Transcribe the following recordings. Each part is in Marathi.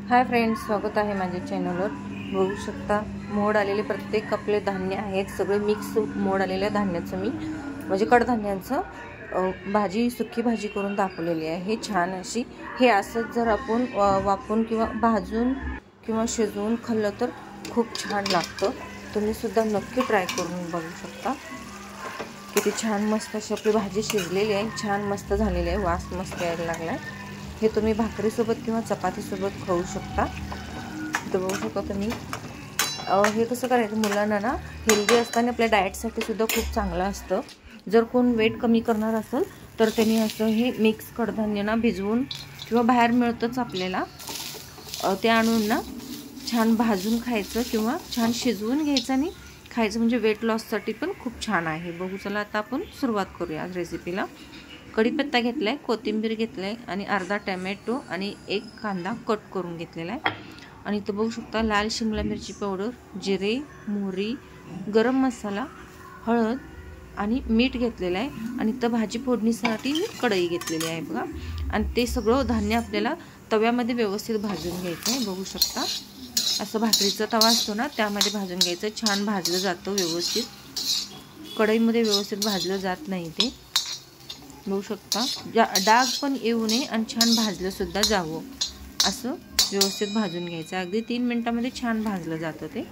हाय फ्रेंड्स, स्वागत आहे माझ्या चॅनलवर। बघू शकता मोड आलेले प्रत्येक आपले धान्य आहेत, सगळे मिक्स मोड आलेल्या धान्याचं मी म्हणजे कडधान्यांचं भाजी, सुकी भाजी करून दाखवलेली आहे। हे छान अशी हे असंच जर आपण वाफवून किंवा भाजून किंवा शिजवून खाल्लं तर खूप छान लागतं। तुम्ही सुद्धा नक्की ट्राय करून बघू शकता। किती छान मस्त अशी आपली भाजी शिजलेली आहे, छान मस्त झालेली आहे, वास मस्त यायला लागलाय। हे तुम्ही भाकरीसोबत किंवा चपातीसोबत खाऊ शकता। तर बघू शकता तुम्ही हे कसं करायचं, मुलांना ना हेल्दी असताना आपल्या डाएटसाठी सुद्धा खूप चांगलं असतं। जर कोण वेट कमी करणार असेल तर त्यांनी असं हे मिक्स कडधान्य ना भिजवून किंवा बाहेर मिळतंच आपल्याला, ते आणून ना छान भाजून खायचं किंवा छान शिजवून घ्यायचं आणि खायचं, म्हणजे वेट लॉससाठी पण खूप छान आहे। बघू चला आता आपण सुरुवात करूया रेसिपीला। कढीपत्ता घेतलाय, कोथिंबीर घेतलाय आणि अर्धा टोमॅटो आणि एक कांदा कट करून घेतलेला आहे। आणि इथं बघू शकता लाल शिमला मिरची पावडर, जिरे, मोहरी, गरम मसाला, हळद आणि मीठ घेतलेलं आहे। आणि इथं भाजी फोडणीसाठी मी कढई घेतलेली आहे बघा। आणि ते सगळं धान्य आपल्याला तव्यामध्ये व्यवस्थित भाजून घ्यायचं आहे। बघू शकता असं भाकरीचा तवा असतो ना, त्यामध्ये भाजून घ्यायचं, छान भाजलं जातं व्यवस्थित। कढईमध्ये व्यवस्थित भाजलं जात नाही ते, बघू शकता। डाग पण येऊ नये आणि छान भाजलं सुद्धा जावं असं व्यवस्थित भाजून घ्यायचं। अगदी 3 मिनिटांमध्ये छान भाजलं जातं ते।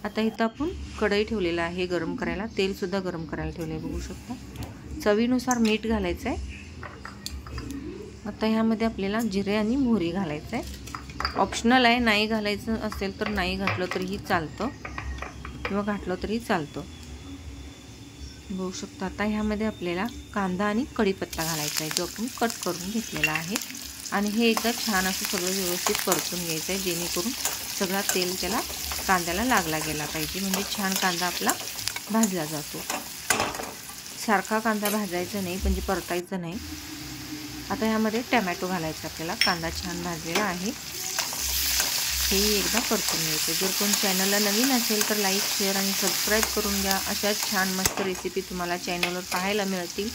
आता इथं आपण कढई ठेवलेलं आहे गरम करायला, तेल सुद्धा गरम करायला ठेवले, बघू शकता। चवीनुसार मीठ घालायचं आहे। आता ह्यामध्ये आपल्याला जिरे आणि मोहरी घालायचं आहे, ऑप्शनल आहे, नाही घालायचं असेल तर नाही घातलं तरीही चालतं किंवा घातलं तरी चालतं। बघू शकता आता ह्यामध्ये आपल्याला कांदा आणि कढीपत्ता घालायचा आहे, जो आपण कट करून घेतलेला आहे। आणि हे एकदा छान असं सगळं व्यवस्थित परतून घ्यायचं आहे, जेणेकरून सगळा तेल त्याला कांद्याला लागला गेला पाहिजे, म्हणजे छान कांदा आपला भाजला जातो। सारखा कांदा भाजायचा नाही, म्हणजे परतायचं नाही। आता ह्यामध्ये टोमॅटो घालायचा आपल्याला, कांदा छान भाजलेला आहे, हे एकदा परतून घ्यायचं। जर कोण चॅनलला नवीन असेल तर लाईक, शेअर आणि सबस्क्राईब करून घ्या। अशाच छान मस्त रेसिपी तुम्हाला चॅनलवर पाहायला मिळतील,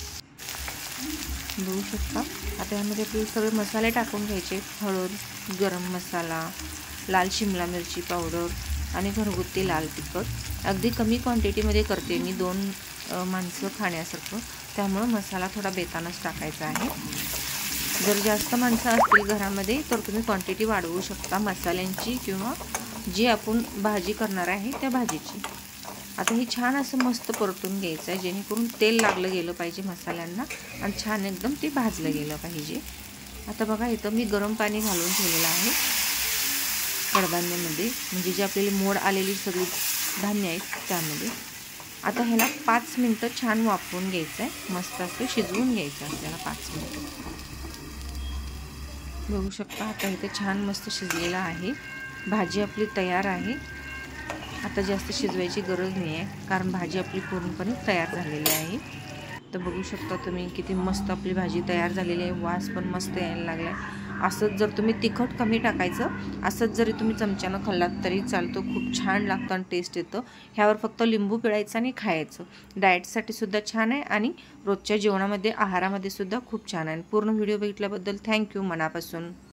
बघू शकता। आता यामध्ये आपले सगळे मसाले टाकून घ्यायचे, हळद, गरम मसाला, लाल शिमला मिरची पावडर आणि घरगुती लाल तिखट। अगदी कमी क्वांटिटीमध्ये करते मी, 2 माणसं खाण्यासारखं, त्यामुळं मसाला थोडा बेतानच टाकायचा आहे। जर जास्त माणसं असतील घरामध्ये तर तुम्ही क्वांटिटी वाढवू शकता मसाल्यांची किंवा जी आपण भाजी करणार आहे त्या भाजीची। आता हे छान असं मस्त परतून घ्यायचं आहे, जेणेकरून तेल लागलं गेलं पाहिजे मसाल्यांना आणि छान एकदम ते भाजलं गेलं पाहिजे। आता बघा इथं मी गरम पाणी घालून ठेवलेलं आहे कडधान्यामध्ये, म्हणजे जे आपल्याला मोड आलेली सगळी धान्य आहेत त्यामध्ये। आता ह्याला 5 मिनिटं छान वाफवून घ्यायचं आहे, मस्त असं शिजवून घ्यायचं आपल्याला 5 मिनिटं, बघू शकता। आता इथे छान मस्त शिजलेला आहे, भाजी आपली तयार आहे। आता जास्त शिजवायची गरज नाही आहे, कारण भाजी आपली पूर्णपणे तयार झालेली आहे। तर बघू शकता तुम्ही किती मस्त आपली भाजी तयार झालेली आहे, वास पण मस्त यायला लागला आहे। असंच जर तुम्ही तिखट कमी टाकायचं, असंच जरी तुम्ही चमच्यानं खाल्लात तरी चालतं, खूप छान लागतं आणि टेस्ट येतं। ह्यावर फक्त लिंबू पिळायचं आणि खायचं, डाएटसाठी सुद्धा छान आहे आणि रोजच्या जेवणामध्ये आहारामध्ये सुद्धा खूप छान आहे। पूर्ण व्हिडिओ बघितल्याबद्दल थँक्यू मनापासून।